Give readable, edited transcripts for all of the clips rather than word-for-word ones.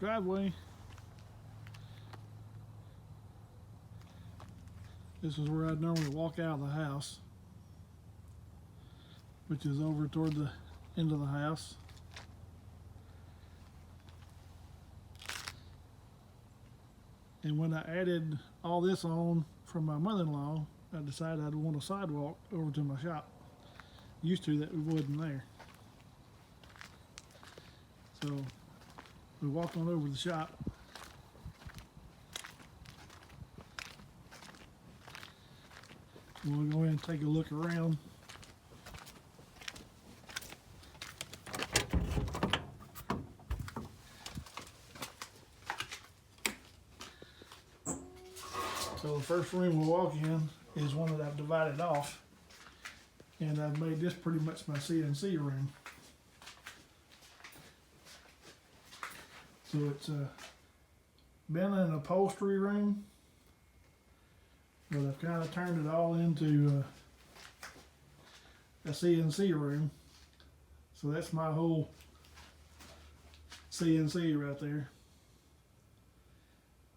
driveway. This is where I'd normally walk out of the house, which is over toward the end of the house. And when I added all this on from my mother-in-law, I decided I'd want a sidewalk over to my shop. Used to that we wasn't there. So we walked on over to the shop. We'll go ahead and take a look around. So the first room we'll walk in is one that I've divided off, and I've made this pretty much my CNC room. So it's been an upholstery room, but I've kind of turned it all into a CNC room. So that's my whole CNC right there.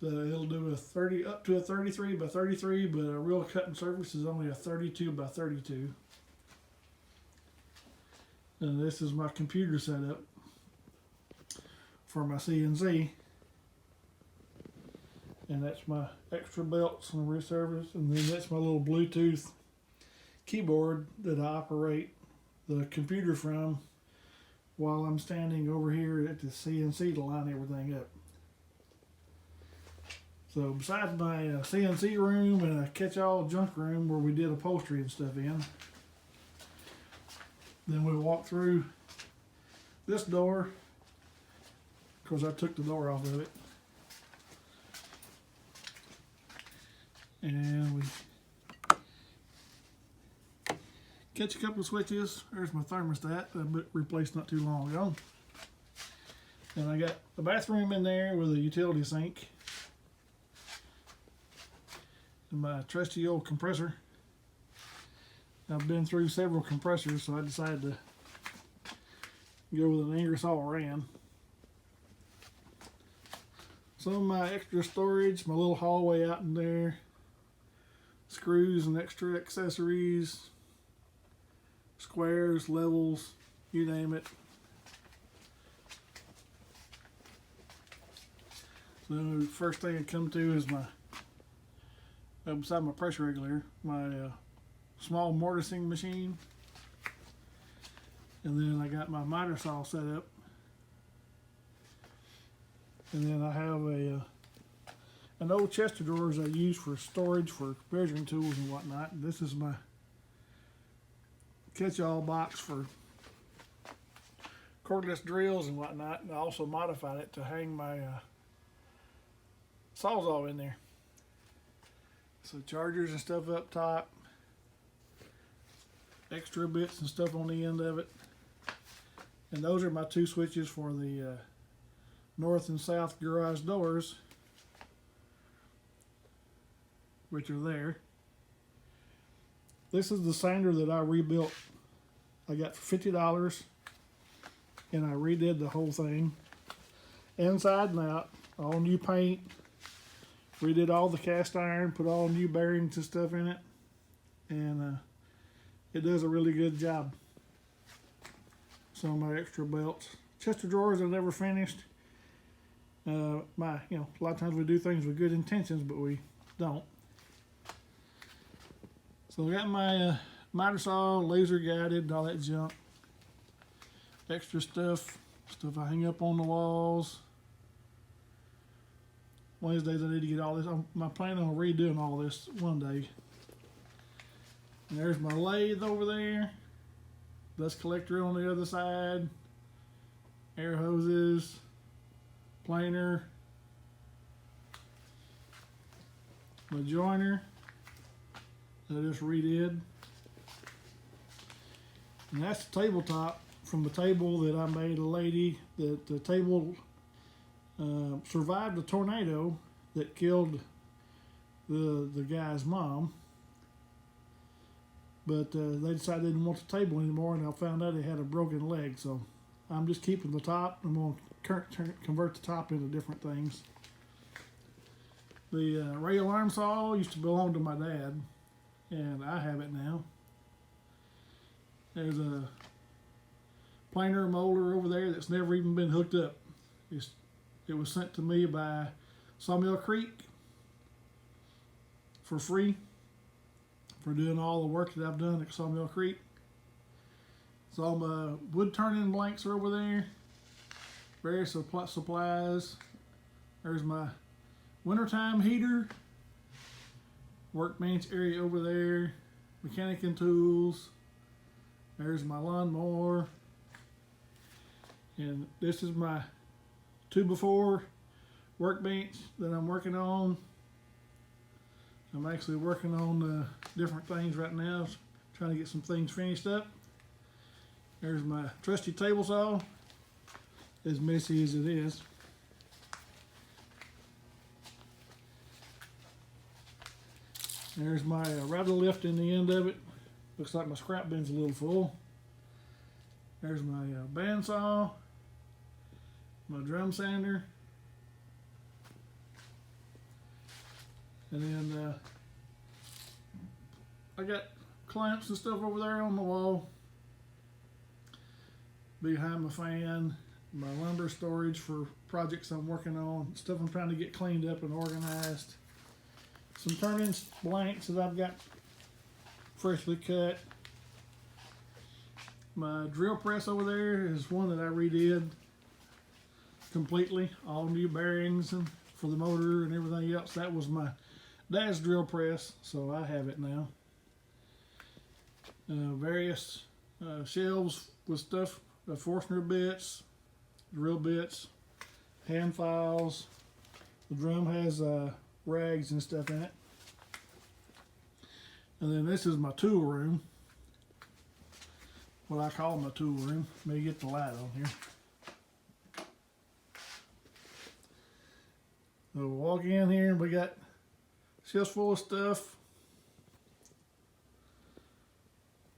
It'll do a 30 up to a 33 by 33, but a real cutting surface is only a 32 by 32. And this is my computer setup for my CNC. And that's my extra belts and wrist service. And then that's my little Bluetooth keyboard that I operate the computer from while I'm standing over here at the CNC to line everything up. So besides my CNC room and a catch-all junk room where we did upholstery and stuff in, then we'll walk through this door. Of course, I took the door off of it. And we catch a couple of switches. There's my thermostat that I replaced not too long ago. And I got the bathroom in there with a utility sink. And my trusty old compressor. I've been through several compressors, so I decided to go with an Ingersoll Rand. Some of my extra storage, my little hallway out in there, screws and extra accessories, squares, levels, you name it. So the first thing I come to is my, beside my pressure regulator, my small mortising machine. And then I got my miter saw set up. And then I have an old chest of drawers I use for storage for measuring tools and whatnot. And this is my catch-all box for cordless drills and whatnot. And I also modified it to hang my Sawzall in there. So chargers and stuff up top, extra bits and stuff on the end of it. And those are my two switches for the north and south garage doors, which are there. This is the sander that I rebuilt. I got for $50, and I redid the whole thing, inside and out, all new paint. Redid all the cast iron, put all new bearings and stuff in it, and it does a really good job. Some of my extra belts, chest of drawers I never finished. A lot of times we do things with good intentions, but we don't. So I got my miter saw, laser guided, all that junk. Extra stuff I hang up on the walls. One of these days I need to get all this. I'm planning on redoing all this one day. And there's my lathe over there. Dust collector on the other side. Air hoses. Planer. My joiner that I just redid. And that's the tabletop from the table that I made a lady. That the table survived a tornado that killed the guy's mom, but they decided they didn't want the table anymore, and I found out he had a broken leg. So I'm just keeping the top. I'm going to convert the top into different things. The rail arm saw used to belong to my dad, and I have it now. There's a planer molder over there that's never even been hooked up. It was sent to me by Sawmill Creek for free for doing all the work that I've done at Sawmill Creek. So all my wood turning blanks are over there. Various supplies. There's my wintertime heater. Workbench area over there. Mechanic and tools. There's my lawnmower. And this is my 2x4 workbench that I'm working on. I'm actually working on different things right now, trying to get some things finished up. There's my trusty table saw, as messy as it is. There's my rattle lift in the end of it. Looks like my scrap bin's a little full. There's my bandsaw, my drum sander, and then I got clamps and stuff over there on the wall behind my fan, my lumber storage for projects I'm working on, stuff I'm trying to get cleaned up and organized, some turn-in blanks that I've got freshly cut. My drill press over there is one that I redid completely, all new bearings and for the motor and everything else. That was my dad's drill press, so I have it now. Various shelves with stuff, Forstner bits, drill bits, hand files. The drum has rags and stuff in it. And then this is my tool room. What I call my tool room. Let me get the light on here. So we'll walk in here and we got shelves full of stuff.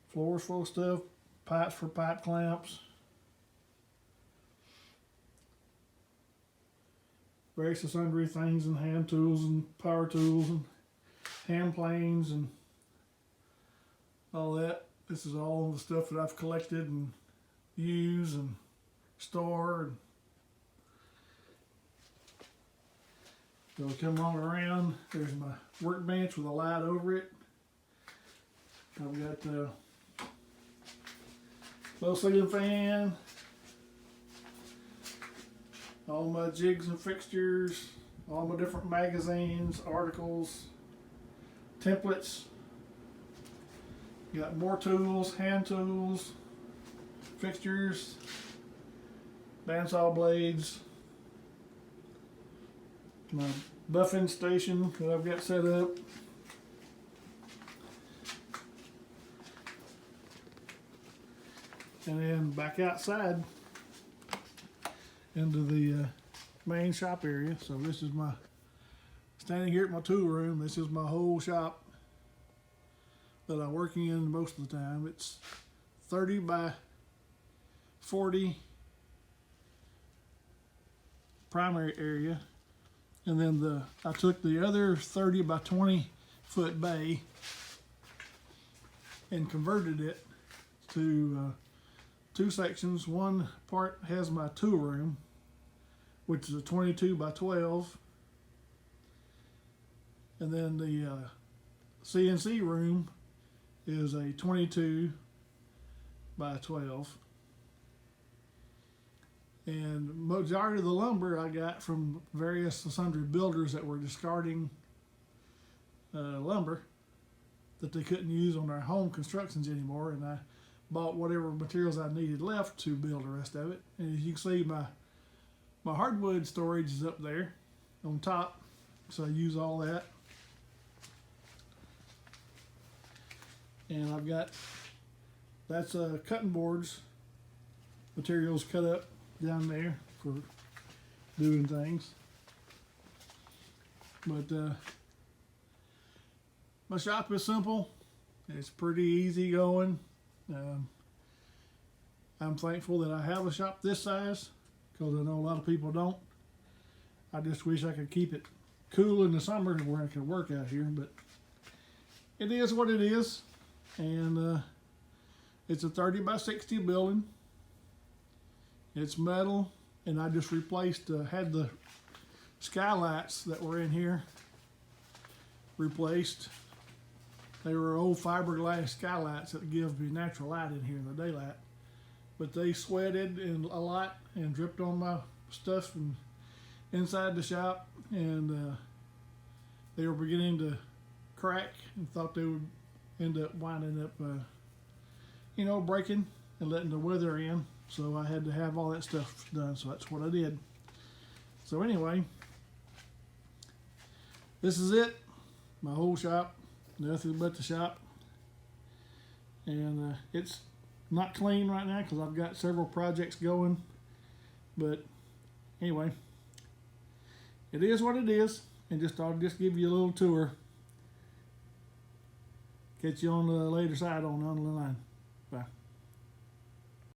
Floors full of stuff. Pipes for pipe clamps. Various and sundry things and hand tools and power tools and hand planes and all that. This is all the stuff that I've collected and use and store. And so come on around. There's my workbench with a light over it. I've got the low ceiling fan. All my jigs and fixtures. All my different magazines, articles, templates. Got more tools, hand tools, fixtures, bandsaw blades, my buffing station that I've got set up. And then back outside into the main shop area. So this is my, standing here at my tool room, this is my whole shop that I work in most of the time. It's 30 by 40 primary area, and then I took the other 30 by 20 foot bay and converted it to two sections. One part has my tool room, which is a 22 by 12, and then the CNC room is a 22 by 12. And majority of the lumber I got from various and sundry builders that were discarding lumber that they couldn't use on their home constructions anymore, and I bought whatever materials I needed left to build the rest of it. And as you can see, my hardwood storage is up there on top, so I use all that. And I've got, that's cutting boards, materials cut up down there for doing things. But my shop is simple. It's pretty easy going. I'm thankful that I have a shop this size, because I know a lot of people don't. I just wish I could keep it cool in the summer where I can work out here, but it is what it is. And it's a 30 by 60 building. It's metal, and I just replaced, had the skylights that were in here replaced. They were old fiberglass skylights that give me natural light in here in the daylight, but they sweated and a lot and dripped on my stuff and inside the shop, and they were beginning to crack, and thought they would end up winding up, you know, breaking and letting the weather in. So I had to have all that stuff done. So that's what I did. So anyway, this is it. My whole shop, nothing but the shop, and it's not clean right now because I've got several projects going. But anyway, it is what it is, and I'll just give you a little tour. Catch you on the later side on the line. Bye.